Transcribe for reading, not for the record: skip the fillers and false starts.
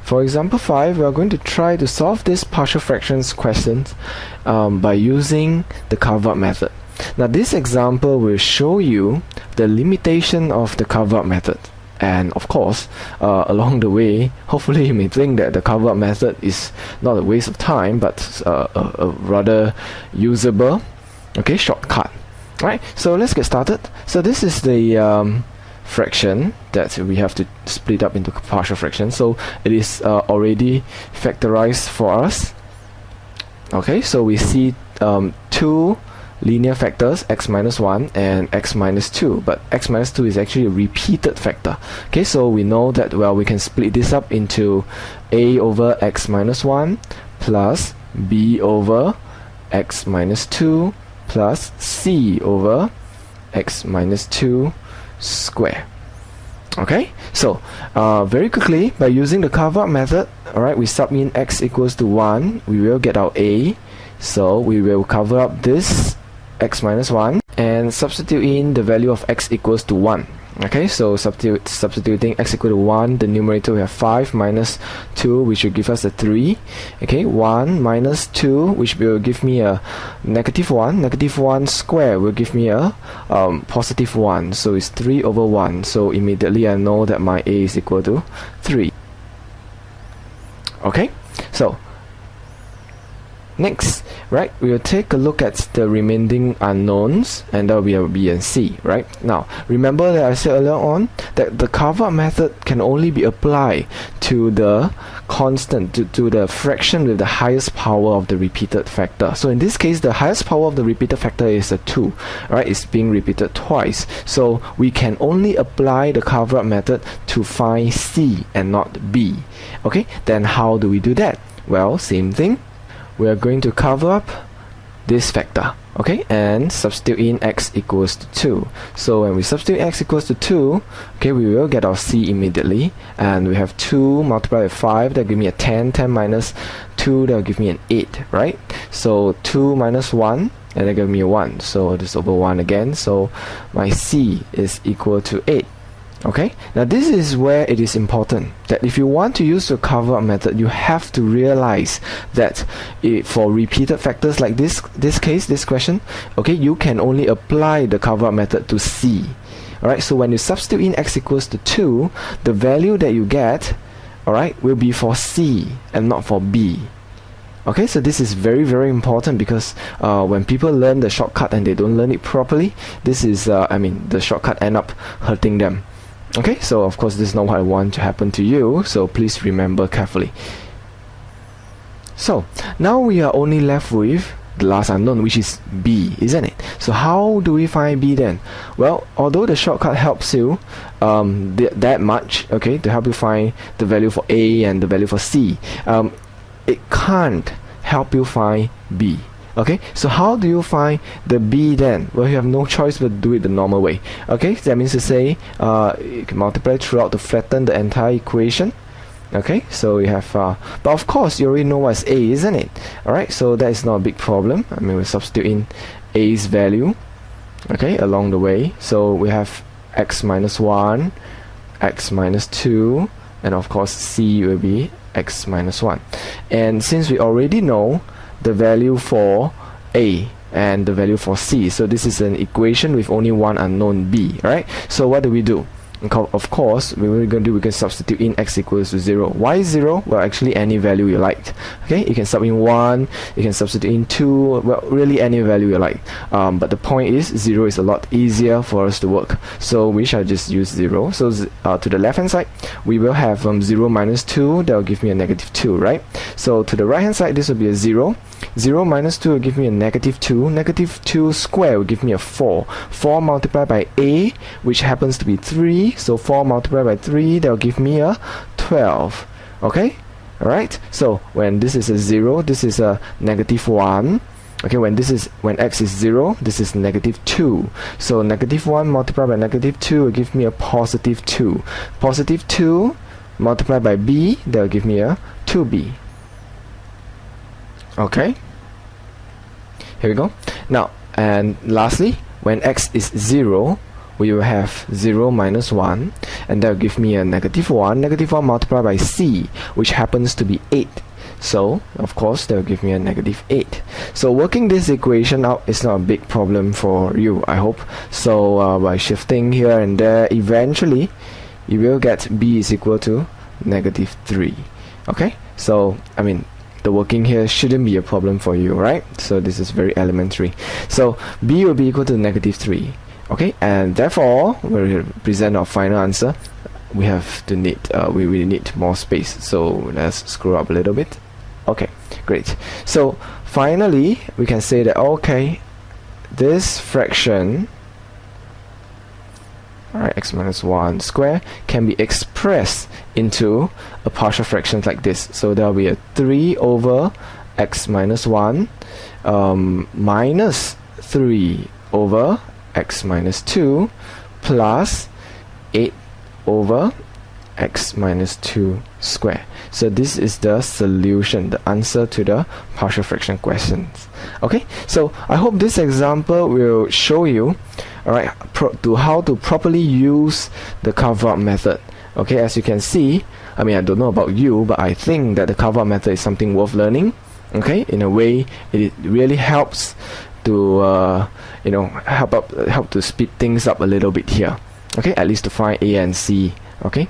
For example 5, we are going to try to solve this partial fractions questions by using the carve-out method. Now this example will show you the limitation of the carve-out method. And of course, along the way, hopefully you may think that the carve-out method is not a waste of time, but a rather usable, shortcut. Right, so let's get started. So this is the fraction that we have to split up into partial fractions. So it is already factorized for us. Okay, so we see two linear factors, x minus 1 and x minus 2, but x minus 2 is actually a repeated factor. Okay, so we know that, well, we can split this up into a over x minus 1 plus b over x minus 2 plus c over x minus 2 square. Okay, so very quickly, by using the carve-out method, alright, we sub in x equals to 1, we will get our a. So we will cover up this x minus 1 and substitute in the value of x equals to 1. Okay, so substituting x equal to 1, the numerator we have 5 minus 2, which will give us a 3. Okay, 1 minus 2, which will give me a negative 1. Negative 1 square will give me a positive 1. So it's 3 over 1. So immediately I know that my a is equal to 3. Okay, so next, right, we will take a look at the remaining unknowns, and that will be our b and c. Right, now remember that I said earlier on that the carve-out method can only be applied to the constant, to the fraction with the highest power of the repeated factor. So in this case, the highest power of the repeated factor is a 2. Right, it's being repeated twice, so we can only apply the carve-out method to find c and not b. Okay, then how do we do that? Well, same thing. We are going to cover up this factor, okay, and substitute in x equals to 2. So when we substitute x equals to 2, okay, we will get our c immediately, and we have 2 multiplied with 5, that will give me a 10, 10 minus 2, that will give me an 8, right? So 2 minus 1, and that give me a 1, so this over 1 again, so my c is equal to 8. Okay, now this is where it is important that if you want to use the carve-out method, you have to realize that for repeated factors like this question, okay, you can only apply the carve-out method to c. Alright, so when you substitute in x equals to 2, the value that you get, alright, will be for c and not for b. Okay, so this is very, very important, because when people learn the shortcut and they don't learn it properly, this is, the shortcut end up hurting them. Okay, so of course this is not what I want to happen to you, so please remember carefully. So now we are only left with the last unknown, which is b, isn't it? So how do we find b then? Well, although the shortcut helps you that much, okay, to help you find the value for a and the value for c, it can't help you find b. Okay, so how do you find the b then? Well, you have no choice but do it the normal way. Okay, that means to say you can multiply throughout to flatten the entire equation. Okay, so you have but of course you already know what's a, isn't it? Alright, so that is not a big problem. I mean, we substitute in a's value, okay, along the way. So we have x minus 1, x minus 2, and of course c will be x minus 1. And since we already know the value for a and the value for c, so this is an equation with only one unknown b, right? So what do we do? Of course, we can substitute in x equals to 0. Why 0? Well, actually any value you like. Okay, you can sub in 1, you can substitute in 2, well, really any value you like. But the point is, 0 is a lot easier for us to work. So we shall just use 0. So to the left hand side, we will have 0 minus 2, that will give me a negative 2, right? So to the right hand side, this will be a 0. 0 minus 2 will give me a negative 2. Negative 2 square will give me a 4. 4 multiplied by a, which happens to be 3. So 4 multiplied by 3, that will give me a 12. Okay? Alright? So when this is a 0, this is a negative 1. Okay, when x is 0, this is negative 2. So negative 1 multiplied by negative 2 will give me a positive 2. Positive 2 multiplied by b, that will give me a 2b. Okay? Here we go. Now, and lastly, when x is 0, we will have 0 minus 1, and that will give me a negative 1. Negative 1 multiplied by c, which happens to be 8. So, of course, that will give me a negative 8. So, working this equation out is not a big problem for you, I hope. So, by shifting here and there, eventually, you will get b is equal to negative 3. Okay? So, I mean, the working here shouldn't be a problem for you, right? So, this is very elementary. So, b will be equal to negative 3. Okay? And therefore, we'll present our final answer. We have to need, we really need more space. So, let's scroll up a little bit. Okay, great. So finally we can say that, okay, this fraction, alright, x minus 1 square, can be expressed into a partial fraction like this. So there will be a 3 over x minus 1 minus 3 over x minus 2 plus 8 over x minus 2 square. So this is the solution, the answer to the partial fraction questions. Okay, so I hope this example will show you, alright, how to properly use the cover-up method. Okay, as you can see, I mean, I don't know about you, but I think that the cover-up method is something worth learning. Okay, in a way, it really helps to you know, help to speed things up a little bit here. Okay, at least to find A and C. Okay,